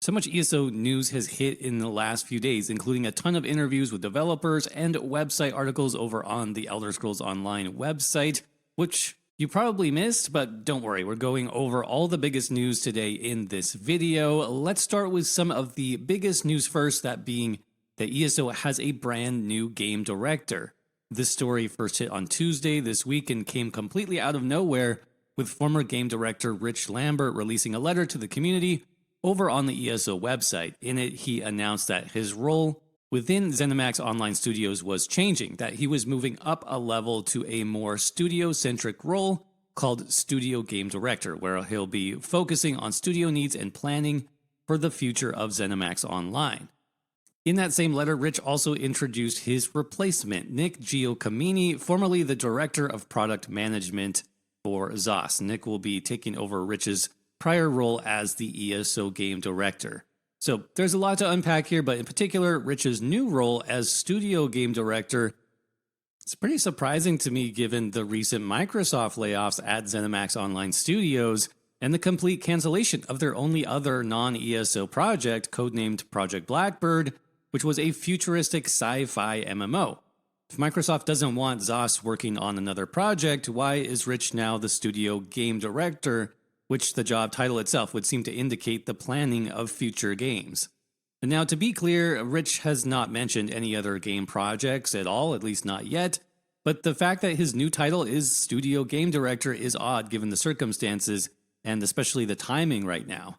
So much ESO news has hit in the last few days, including a ton of interviews with developers and website articles over on the Elder Scrolls Online website, which you probably missed, but don't worry, we're going over all the biggest news today in this video. Let's start with some of the biggest news first, that being that ESO has a brand new game director. This story first hit on Tuesday this week and came completely out of nowhere, with former game director Rich Lambert releasing a letter to the community over on the ESO website. In it, he announced that his role within ZeniMax Online Studios was changing, that he was moving up a level to a more studio-centric role called Studio Game Director, where he'll be focusing on studio needs and planning for the future of ZeniMax Online. In that same letter, Rich also introduced his replacement, Nick Giacomini, formerly the Director of Product Management for ZOS. Nick will be taking over Rich's prior role as the ESO game director. So there's a lot to unpack here, but in particular, Rich's new role as studio game director, it's pretty surprising to me given the recent Microsoft layoffs at ZeniMax Online Studios and the complete cancellation of their only other non-ESO project, codenamed Project Blackbird, which was a futuristic sci-fi MMO. If Microsoft doesn't want ZOS working on another project, why is Rich now the studio game director, which the job title itself would seem to indicate the planning of future games? And now, to be clear, Rich has not mentioned any other game projects at all, at least not yet, but the fact that his new title is Studio Game Director is odd given the circumstances, and especially the timing right now.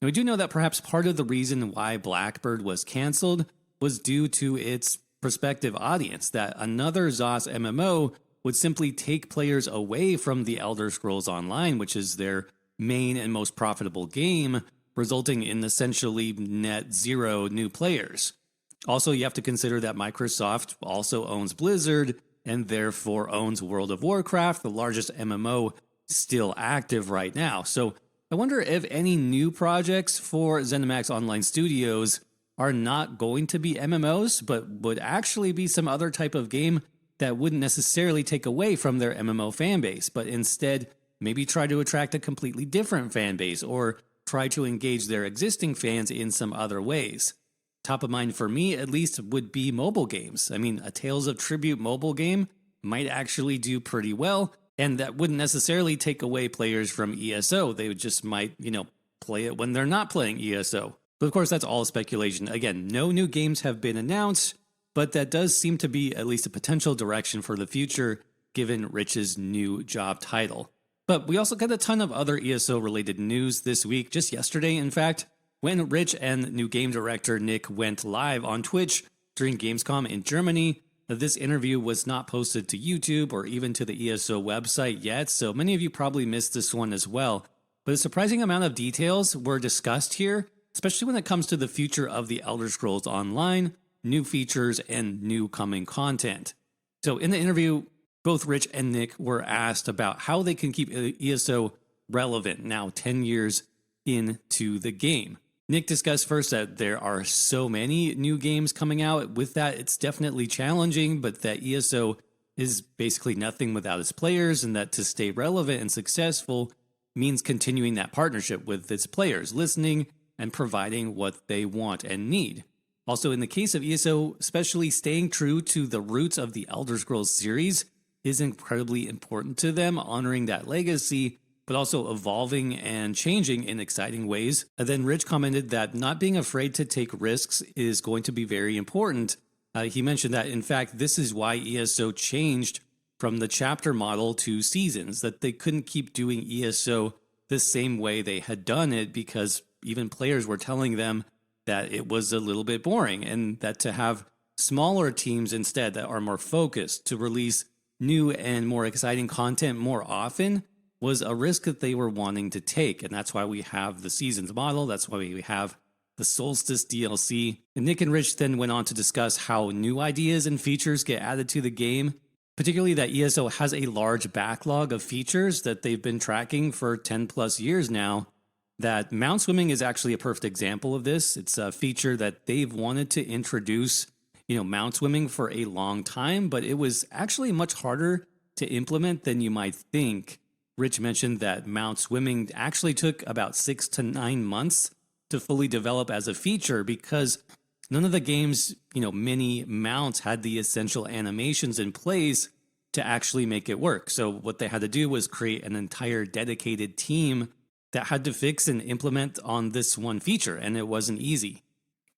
Now, we do know that perhaps part of the reason why Blackbird was canceled was due to its prospective audience, that another ZOS MMO would simply take players away from the Elder Scrolls Online, which is their main and most profitable game, resulting in essentially net zero new players. Also, you have to consider that Microsoft also owns Blizzard and therefore owns World of Warcraft, the largest MMO still active right now. So I wonder if any new projects for ZeniMax Online Studios are not going to be MMOs, but would actually be some other type of game that wouldn't necessarily take away from their MMO fanbase, but instead maybe try to attract a completely different fan base or try to engage their existing fans in some other ways. Top of mind for me, at least, would be mobile games. I mean, a Tales of Tribute mobile game might actually do pretty well, and that wouldn't necessarily take away players from ESO. They just might, play it when they're not playing ESO. But of course, that's all speculation. Again, no new games have been announced, but that does seem to be at least a potential direction for the future, given Rich's new job title. But we also got a ton of other ESO-related news this week, just yesterday, in fact, when Rich and new game director Nick went live on Twitch during Gamescom in Germany. This interview was not posted to YouTube or even to the ESO website yet, so many of you probably missed this one as well. But a surprising amount of details were discussed here, especially when it comes to the future of the Elder Scrolls Online, new features, and new coming content. So in the interview, both Rich and Nick were asked about how they can keep ESO relevant now 10 years into the game. Nick discussed first that there are so many new games coming out. With that, it's definitely challenging, but that ESO is basically nothing without its players, and that to stay relevant and successful means continuing that partnership with its players, listening and providing what they want and need. Also, in the case of ESO, especially staying true to the roots of the Elder Scrolls series is incredibly important to them, honoring that legacy, but also evolving and changing in exciting ways. And then Rich commented that not being afraid to take risks is going to be very important. He mentioned that, in fact, this is why ESO changed from the chapter model to seasons, that they couldn't keep doing ESO the same way they had done it because even players were telling them that it was a little bit boring, and that to have smaller teams instead that are more focused to release new and more exciting content more often was a risk that they were wanting to take. And that's why we have the seasons model. That's why we have the Solstice DLC. And Nick and Rich then went on to discuss how new ideas and features get added to the game, particularly that ESO has a large backlog of features that they've been tracking for 10 plus years now. That mount swimming is actually a perfect example of this. It's a feature that they've wanted to introduce mount swimming for a long time, but it was actually much harder to implement than you might think. Rich mentioned that mount swimming actually took about 6 to 9 months to fully develop as a feature because none of the game's, mini mounts had the essential animations in place to actually make it work. So what they had to do was create an entire dedicated team that had to fix and implement on this one feature, and it wasn't easy.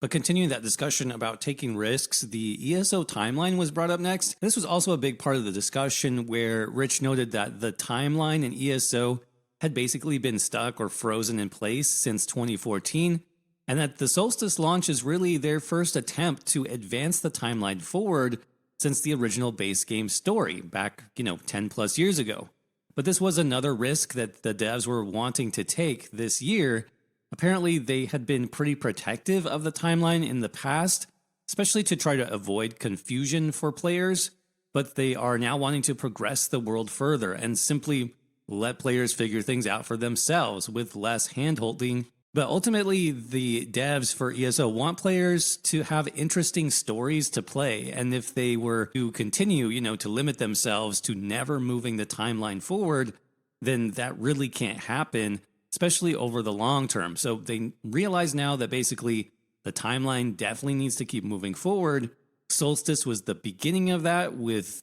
But continuing that discussion about taking risks, the ESO timeline was brought up next. This was also a big part of the discussion where Rich noted that the timeline in ESO had basically been stuck or frozen in place since 2014, and that the Solstice launch is really their first attempt to advance the timeline forward since the original base game story back, 10 plus years ago. But this was another risk that the devs were wanting to take this year. Apparently, they had been pretty protective of the timeline in the past, especially to try to avoid confusion for players, but they are now wanting to progress the world further and simply let players figure things out for themselves with less hand-holding. But ultimately, the devs for ESO want players to have interesting stories to play, and if they were to continue, to limit themselves to never moving the timeline forward, then that really can't happen, especially over the long term. So they realize now that basically the timeline definitely needs to keep moving forward. Solstice was the beginning of that with,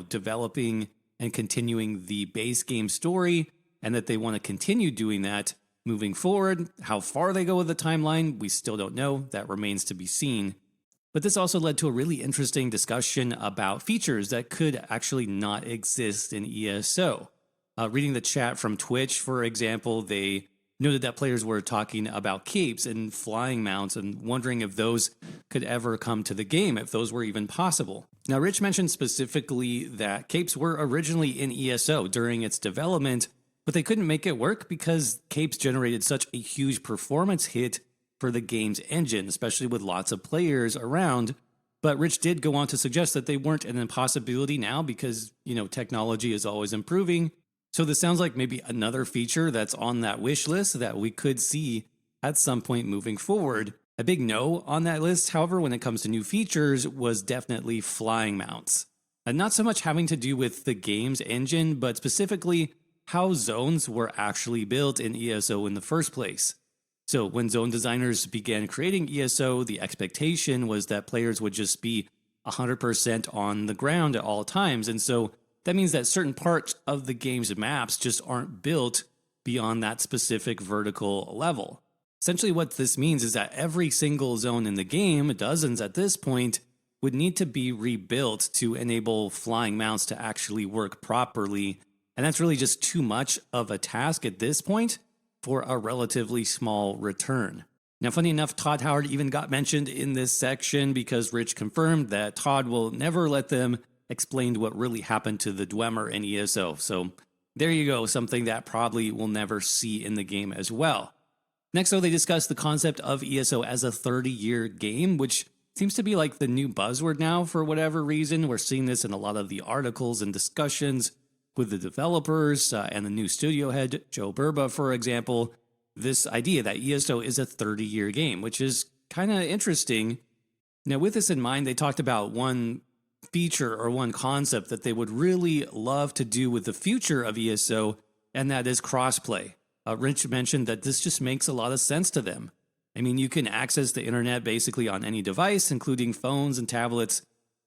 developing and continuing the base game story, and that they want to continue doing that moving forward. How far they go with the timeline, we still don't know. That remains to be seen. But this also led to a really interesting discussion about features that could actually not exist in ESO. Reading the chat from Twitch, for example, they noted that players were talking about capes and flying mounts and wondering if those could ever come to the game, if those were even possible. Now, Rich mentioned specifically that capes were originally in ESO during its development, but they couldn't make it work because capes generated such a huge performance hit for the game's engine, especially with lots of players around. But Rich did go on to suggest that they weren't an impossibility now because, technology is always improving. So this sounds like maybe another feature that's on that wish list that we could see at some point moving forward. A big no on that list, however, when it comes to new features, was definitely flying mounts. And not so much having to do with the game's engine, but specifically how zones were actually built in ESO in the first place. So when zone designers began creating ESO, the expectation was that players would just be 100% on the ground at all times. And so that means that certain parts of the game's maps just aren't built beyond that specific vertical level. Essentially what this means is that every single zone in the game, dozens at this point, would need to be rebuilt to enable flying mounts to actually work properly. And that's really just too much of a task at this point for a relatively small return. Now, funny enough, Todd Howard even got mentioned in this section because Rich confirmed that Todd will never let them explain what really happened to the Dwemer in ESO. So there you go, something that probably we'll never see in the game as well. Next, though, they discussed the concept of ESO as a 30-year game, which seems to be like the new buzzword now for whatever reason. We're seeing this in a lot of the articles and discussions with the developers and the new studio head, Joe Burba, for example. This idea that ESO is a 30-year game, which is kind of interesting. Now, with this in mind, they talked about one feature or one concept that they would really love to do with the future of ESO, and that is crossplay. Rich mentioned that this just makes a lot of sense to them. I mean, you can access the internet basically on any device, including phones and tablets,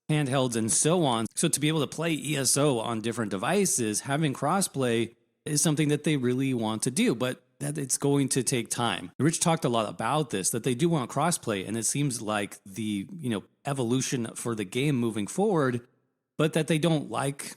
handhelds, and so on. So to be able to play ESO on different devices, having crossplay is something that they really want to do, but that it's going to take time. Rich talked a lot about this, that they do want crossplay, and it seems like the, evolution for the game moving forward, but that they don't like,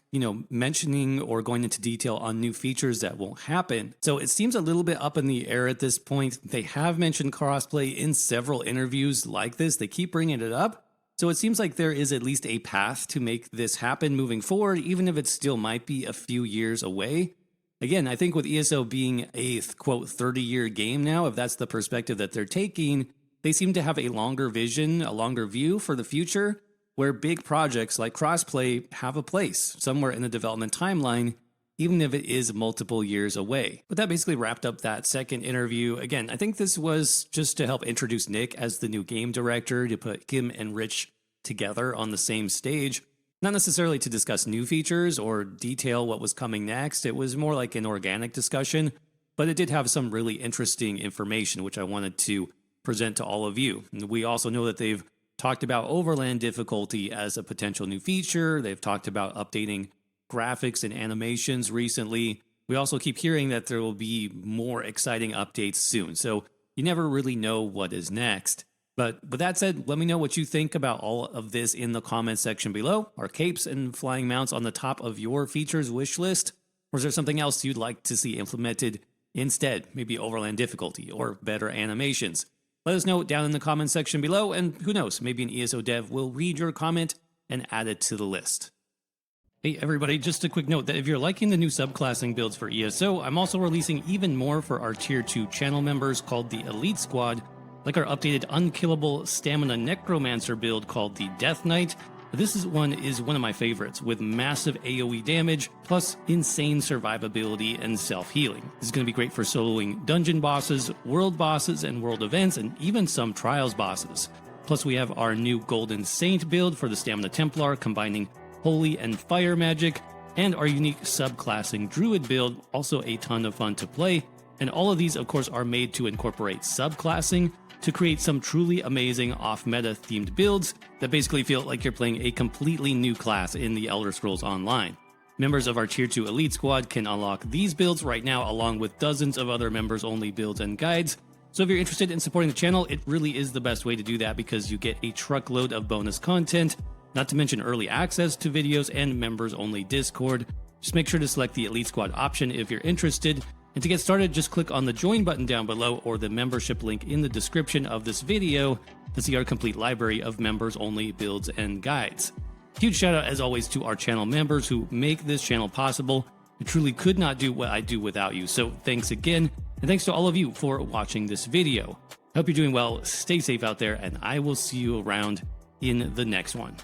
mentioning or going into detail on new features that won't happen. So it seems a little bit up in the air at this point. They have mentioned crossplay in several interviews like this. They keep bringing it up. So it seems like there is at least a path to make this happen moving forward, even if it still might be a few years away. Again, I think with ESO being a, quote, 30-year game now, if that's the perspective that they're taking, they seem to have a longer vision, a longer view for the future, where big projects like crossplay have a place somewhere in the development timeline, even if it is multiple years away. But that basically wrapped up that second interview. Again, I think this was just to help introduce Nick as the new game director, to put him and Rich together on the same stage. Not necessarily to discuss new features or detail what was coming next. It was more like an organic discussion but it did have some really interesting information, which I wanted to present to all of you. And we also know that they've talked about overland difficulty as a potential new feature. They've talked about updating graphics and animations recently. We also keep hearing that there will be more exciting updates soon, so you never really know what is next. But with that said, let me know what you think about all of this in the comments section below. Are capes and flying mounts on the top of your features wish list? Or is there something else you'd like to see implemented instead? Maybe overland difficulty or better animations? Let us know down in the comments section below, and who knows, maybe an ESO dev will read your comment and add it to the list. Hey everybody, just a quick note that if you're liking the new subclassing builds for ESO, I'm also releasing even more for our Tier 2 channel members called the Elite Squad, like our updated unkillable stamina necromancer build called the Death Knight. This one is one of my favorites, with massive AoE damage, plus insane survivability and self-healing. This is going to be great for soloing dungeon bosses, world bosses, and world events, and even some trials bosses. Plus we have our new Golden Saint build for the Stamina Templar, combining holy and fire magic, and our unique subclassing druid build, also a ton of fun to play. And all of these, of course, are made to incorporate subclassing to create some truly amazing off-meta themed builds that basically feel like you're playing a completely new class in the Elder Scrolls Online. Members of our Tier 2 Elite Squad can unlock these builds right now, along with dozens of other members-only builds and guides. So if you're interested in supporting the channel, it really is the best way to do that, because you get a truckload of bonus content, not to mention early access to videos and members-only Discord. Just make sure to select the Elite Squad option if you're interested. And to get started, just click on the join button down below or the membership link in the description of this video to see our complete library of members-only builds and guides. Huge shout out as always to our channel members who make this channel possible. I truly could not do what I do without you, so thanks again, and thanks to all of you for watching this video. I hope you're doing well, stay safe out there, and I will see you around in the next one.